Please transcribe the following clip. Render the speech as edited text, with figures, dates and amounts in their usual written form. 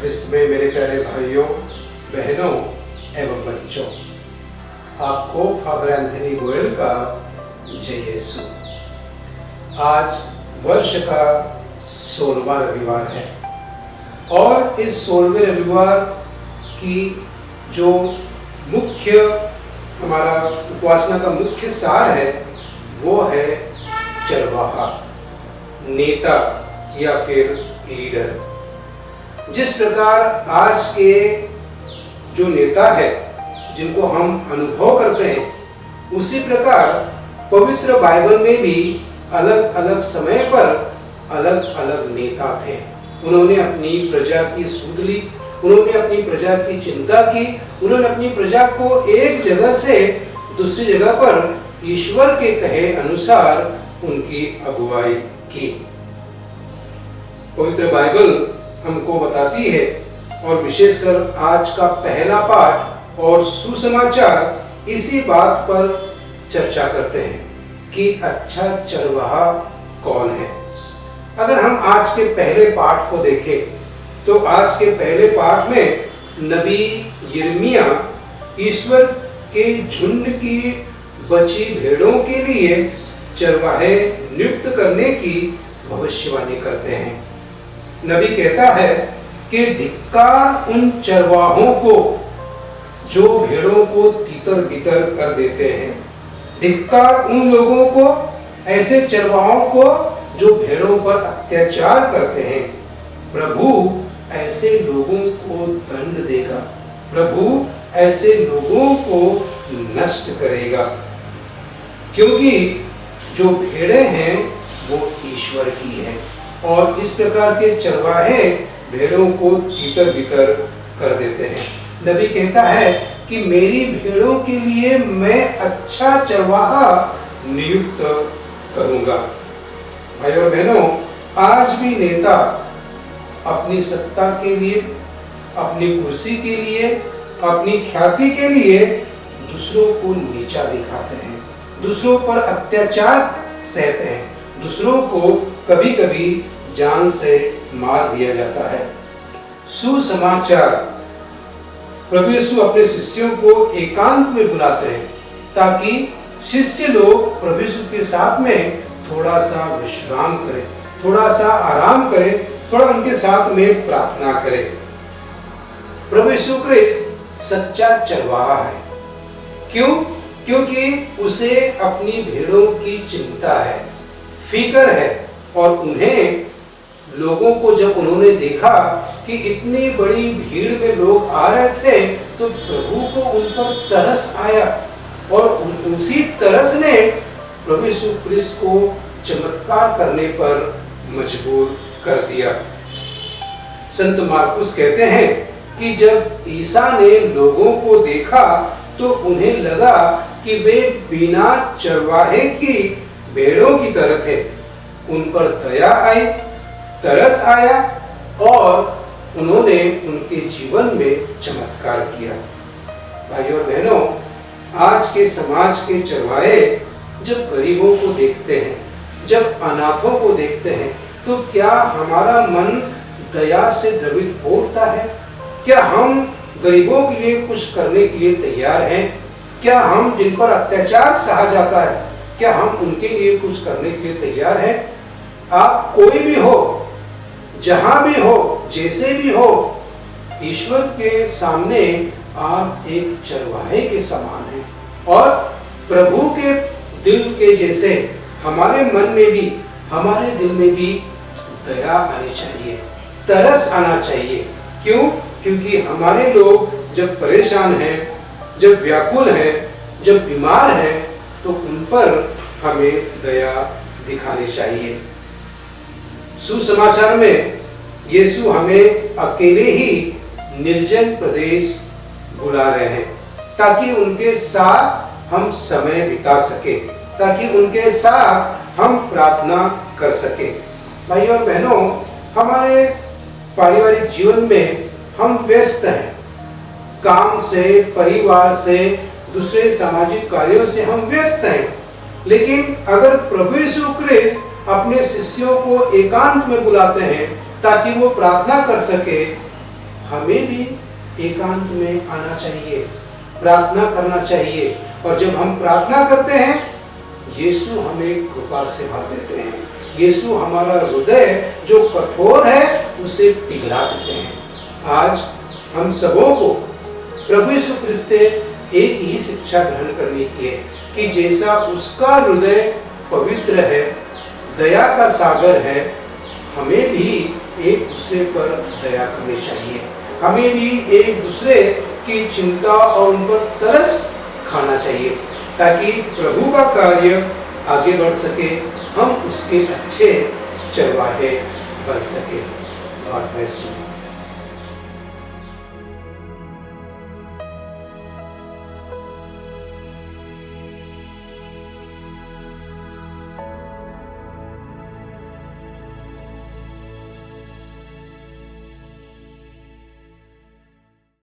ख्रिस्त में मेरे प्यारे भाइयों, बहनों एवं बच्चों, आपको फादर एंथनी गोयल का जय यीशु। आज वर्ष का 16वां रविवार है और इस 16वें रविवार की जो मुख्य हमारा उपासना का मुख्य सार है वो है चरवाहा, नेता या फिर लीडर। जिस प्रकार आज के जो नेता है जिनको हम अनुभव करते हैं, उसी प्रकार पवित्र बाइबल में भी अलग अलग समय पर अलग अलग नेता थे। उन्होंने अपनी प्रजा की सुध ली, उन्होंने अपनी प्रजा की चिंता की, उन्होंने अपनी प्रजा को एक जगह से दूसरी जगह पर ईश्वर के कहे अनुसार उनकी अगुवाई की। पवित्र बाइबल हमको बताती है और विशेषकर आज का पहला पाठ और सुसमाचार इसी बात पर चर्चा करते हैं कि अच्छा चरवाहा कौन है। अगर हम आज के पहले पाठ को देखें तो आज के पहले पाठ में नबी यिर्मयाह ईश्वर के झुंड की बची भेड़ों के लिए चरवाहे नियुक्त करने की भविष्यवाणी करते हैं। नबी कहता है कि धिक्कार उन चरवाहों को जो भेड़ों को तितर बितर कर देते हैं। धिक्कार उन लोगों को, ऐसे चरवाहों को जो भेड़ों पर अत्याचार करते हैं। प्रभु ऐसे लोगों को दंड देगा, प्रभु ऐसे लोगों को नष्ट करेगा, क्योंकि जो भेड़ें हैं वो ईश्वर की है और इस प्रकार के चरवाहे भेड़ों को तितर बितर कर देते हैं। नबी कहता है कि मेरी भेड़ों के लिए मैं अच्छा चरवाहा नियुक्त करूंगा। भाई और बहनों, आज भी नेता अपनी सत्ता के लिए, अपनी कुर्सी के लिए, अपनी ख्याति के लिए दूसरों को नीचा दिखाते हैं, दूसरों पर अत्याचार सहते हैं, दूसरों को कभी कभी जान से मार दिया जाता है। सुसमाचार, प्रभु यीशु अपने शिष्यों को एकांत में बुलाते हैं ताकि शिष्य लोग प्रभु यीशु के साथ में थोड़ा सा विश्राम करें, थोड़ा सा आराम करें, थोड़ा उनके साथ में प्रार्थना करें। प्रभु यीशु क्रिस्त सच्चा चरवाहा है। क्यों? क्योंकि उसे अपनी भेड़ों की चिंता है, फिक्र है और उन्हें, लोगों को जब उन्होंने देखा कि इतनी बड़ी भीड़ में लोग आ रहे थे तो प्रभु को उन पर तरस आया और उसी तरस ने प्रभु यीशु क्रिस्त को चमत्कार करने पर मजबूर कर दिया। संत मार्कुस कहते हैं कि जब ईसा ने लोगों को देखा तो उन्हें लगा कि वे बिना चरवाहे की भेड़ों की तरह थे। उन पर दया आई, तरस आया और उन्होंने उनके जीवन में चमत्कार किया। भाइयों और बहनों, आज के समाज के चरवाहे जब गरीबों को देखते हैं, जब अनाथों को देखते हैं, तो क्या हमारा मन दया से द्रवित हो उठता है? क्या हम गरीबों के लिए कुछ करने के लिए तैयार हैं? क्या हम, जिन पर अत्याचार सहा जाता है, क्या हम उनके लिए कुछ करने के लिए तैयार हैं? आप कोई भी हो, जहां भी हो, जैसे भी हो, ईश्वर के सामने आप एक चरवाहे के समान हैं और प्रभु के दिल के जैसे हमारे मन में भी, हमारे दिल में भी दया आनी चाहिए, तरस आना चाहिए। क्यों? क्योंकि हमारे लोग जब परेशान हैं, जब व्याकुल हैं, जब बीमार हैं, तो उन पर हमें दया दिखानी चाहिए। सुसमाचार में यीशु हमें अकेले ही निर्जन प्रदेश बुला रहे हैं ताकि उनके साथ हम समय बिता सके, ताकि उनके साथ हम प्रार्थना कर सके। भाइयों और बहनों, हमारे पारिवारिक जीवन में हम व्यस्त हैं, काम से, परिवार से, दूसरे सामाजिक कार्यों से हम व्यस्त हैं। लेकिन अगर प्रभु यीशु क्रिस्त अपने शिष्यों को एकांत में बुलाते हैं ताकि वो प्रार्थना कर सके, हमें भी एकांत में आना चाहिए, प्रार्थना करना चाहिए। और जब हम प्रार्थना करते हैं, यीशु हमें कृपा से भर देते हैं। यीशु हमारा हृदय जो कठोर है उसे पिघला देते हैं। आज हम सबों को प्रभु यीशु क्रिस्त से एक ही शिक्षा ग्रहण करनी की है कि जैसा उसका हृदय पवित्र है, दया का सागर है, हमें भी एक दूसरे पर दया करनी चाहिए। हमें भी एक दूसरे की चिंता और उन पर तरस खाना चाहिए, ताकि प्रभु का कार्य आगे बढ़ सके, हम उसके अच्छे चरवाहे बन सके। God bless you.